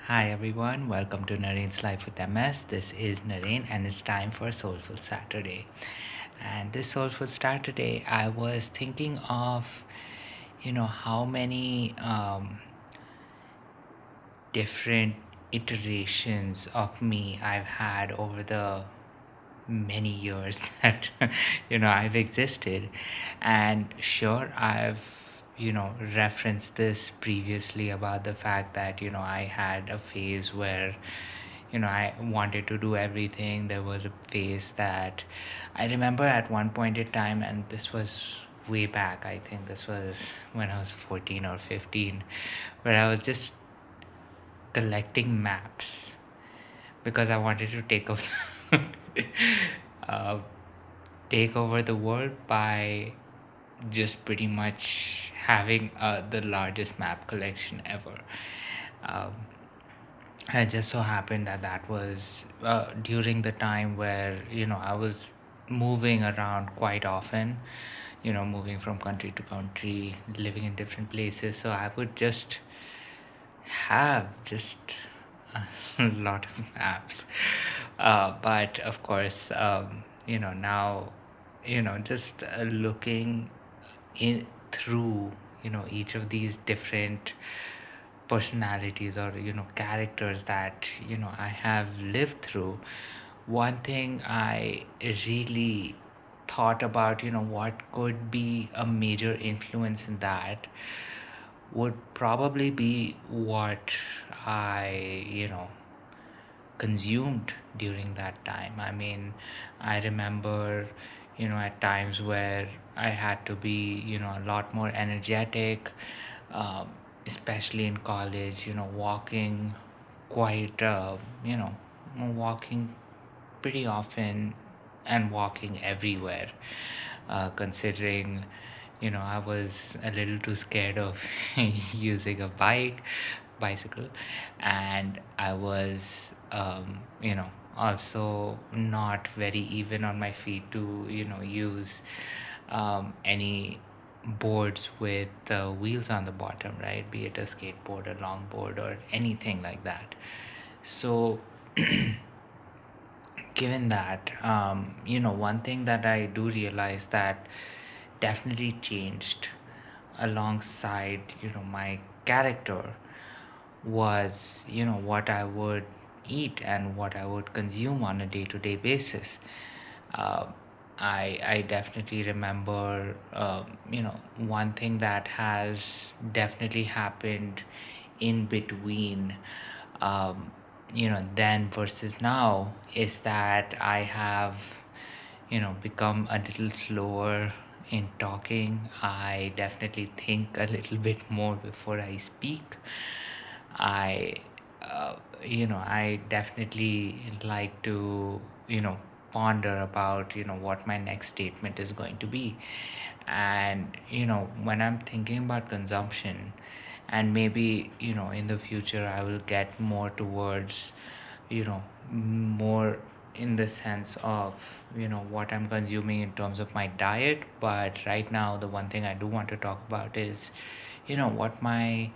Hi everyone, welcome to Naren's Life with MS. This is Naren and it's time for Soulful Saturday. And this Soulful Saturday, I was thinking of, how many different iterations of me I've had over the many years that I've existed. And sure, I've referenced this previously about the fact that I had a phase where I wanted to do everything. There was a phase that I remember at one point in time, and this was way back. I think this was when I was 14 or 15, where I was just collecting maps because I wanted to uh, take over the world by just pretty much having the largest map collection ever. Um, and it just so happened that that was during the time where I was moving around quite often, moving from country to country, living in different places. So I would just have just a lot of maps. But of course, now, just looking in through, each of these different personalities or, characters that, I have lived through. One thing I really thought about, what could be a major influence in that would probably be what I, consumed during that time. I mean, I remember, at times where I had to be, a lot more energetic, um, especially in college, walking quite, walking pretty often and walking everywhere, considering I was a little too scared of using a bicycle, and I was also not very even on my feet to use any boards with wheels on the bottom, right? Be it a skateboard, a longboard, or anything like that. So given that, one thing that I do realize that definitely changed alongside my character was what I would eat and what I would consume on a day-to-day basis. uh, I definitely remember one thing that has definitely happened in between, um, then versus now, is that I have become a little slower in talking. I definitely think a little bit more before I speak. I I definitely like to ponder about what my next statement is going to be. And when I'm thinking about consumption, and maybe in the future I will get more towards more in the sense of what I'm consuming in terms of my diet. But right now, the one thing I do want to talk about is what my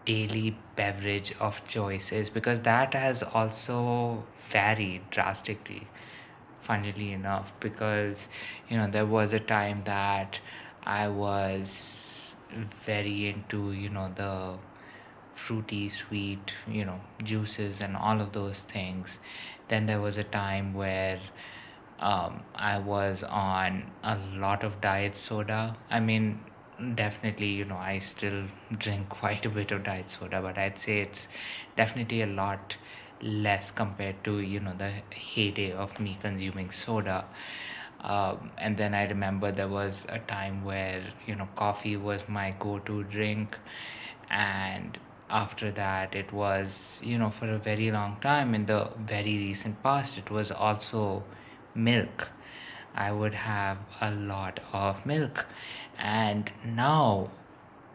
daily beverage of choice is, because that has also varied drastically, funnily enough. Because there was a time that I was very into the fruity sweet juices and all of those things. Then there was a time where I was on a lot of diet soda. I mean, definitely, I still drink quite a bit of diet soda, but I'd say it's definitely a lot less compared to, the heyday of me consuming soda. And then I remember there was a time where, coffee was my go to drink. And after that, it was, for a very long time in the very recent past, it was also milk. I would have a lot of milk. And now,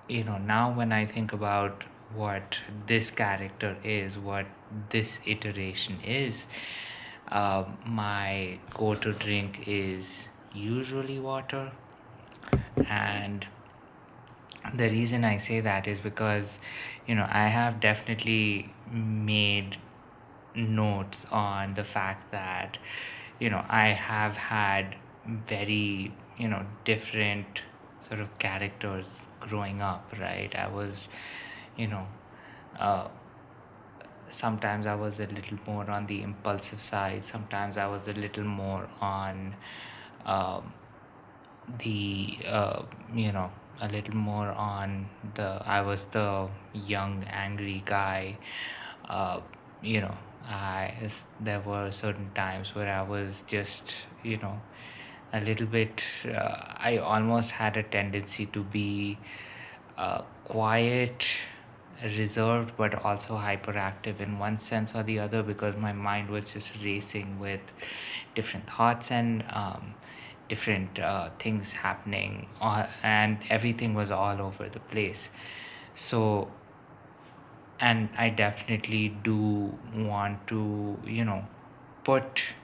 now when I think about what this character is, what this iteration is, my go to drink is usually water. And The reason I say that is because, I have definitely made notes on the fact that, I have had very, different sort of characters growing up, right? I was, you know, uh, sometimes I was a little more on the impulsive side, sometimes I was a little more on um, the a little more on the I was the young angry guy. uh, you know there were certain times where I was just a little bit I almost had a tendency to be quiet, reserved, but also hyperactive in one sense or the other, because my mind was just racing with different thoughts and different things happening, and everything was all over the place. So, and I definitely do want to, put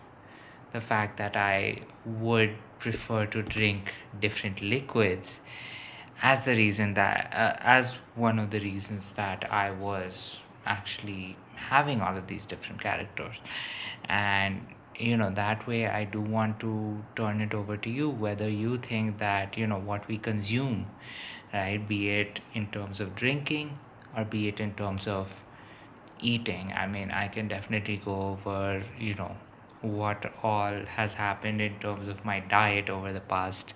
the fact that I would prefer to drink different liquids as the reason that as one of the reasons that I was actually having all of these different characters. And that way I do want to turn it over to you, whether you think that what we consume, right, be it in terms of drinking or be it in terms of eating. I mean, I can definitely go over what all has happened in terms of my diet over the past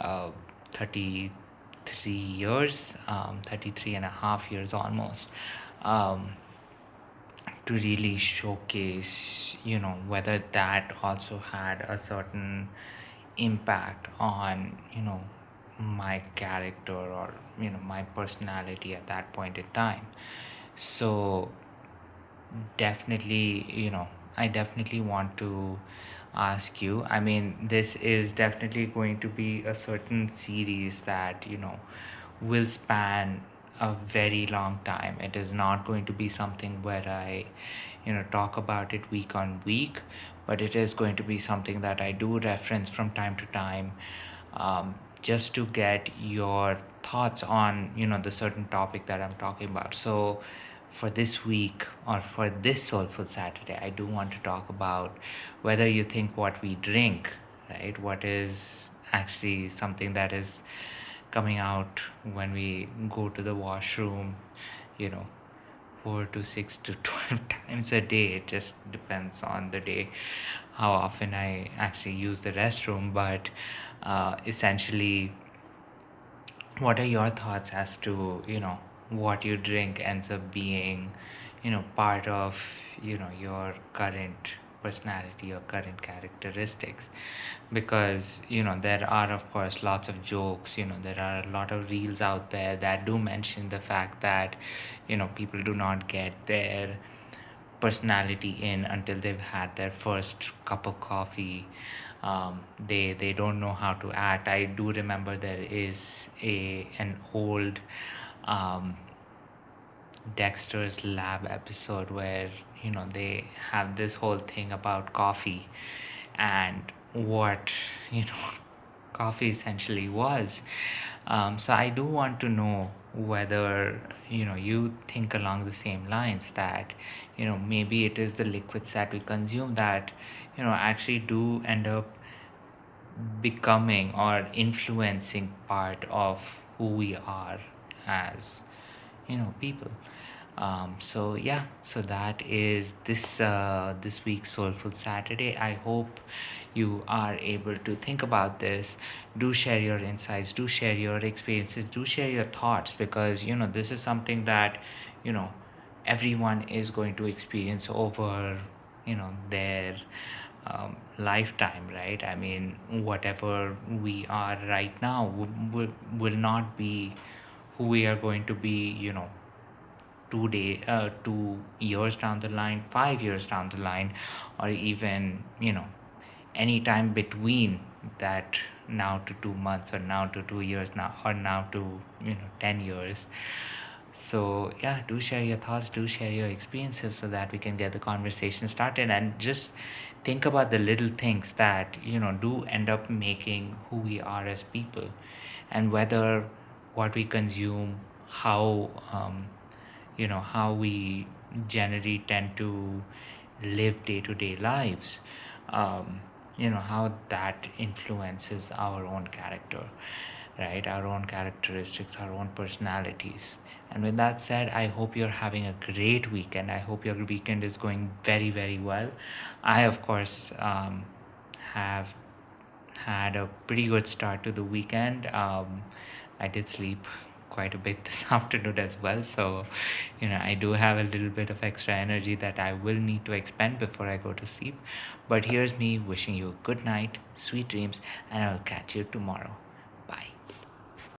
uh, 33 years, 33 and a half years almost, um, to really showcase, whether that also had a certain impact on, my character or, my personality at that point in time. So definitely, I definitely want to ask you. I mean, this is definitely going to be a certain series that, will span a very long time. It is not going to be something where I, talk about it week on week, but it is going to be something that I do reference from time to time, just to get your thoughts on, the certain topic that I'm talking about. So, for this week or for this Soulful Saturday, I do want to talk about whether you think what we drink, right, what is actually something that is coming out when we go to the washroom, you know, 4 to 6 to 12 times a day. It just depends on the day how often I actually use the restroom. But essentially, what are your thoughts as to what you drink ends up being part of your current personality or current characteristics? Because there are, of course, lots of jokes. There are a lot of reels out there that do mention the fact that people do not get their personality in until they've had their first cup of coffee. They don't know how to act. I do remember there is an old um, Dexter's Lab episode where they have this whole thing about coffee and what coffee essentially was. So I do want to know whether you think along the same lines, that maybe it is the liquids that we consume that actually do end up becoming or influencing part of who we are as people. So yeah, so that is this week's Soulful Saturday. I hope you are able to think about this. Do share your insights, do share your experiences, do share your thoughts, because this is something that you know everyone is going to experience over their lifetime, right? I mean, whatever we are right now will not be who we are going to be 2 years down the line, 5 years down the line, or even any time between that, now to 2 months, or now to 2 years, now or now to 10 years. So yeah, do share your thoughts, do share your experiences, so that we can get the conversation started, and just think about the little things that do end up making who we are as people, and whether what we consume, how how we generally tend to live day-to-day lives, um, how that influences our own character, right? Our own characteristics, our own personalities. And with that said, I hope you're having a great weekend. I hope your weekend is going very, very well. I, of course, have had a pretty good start to the weekend. I did sleep quite a bit this afternoon as well. So, I do have a little bit of extra energy that I will need to expend before I go to sleep. But here's me wishing you a good night, sweet dreams, and I'll catch you tomorrow.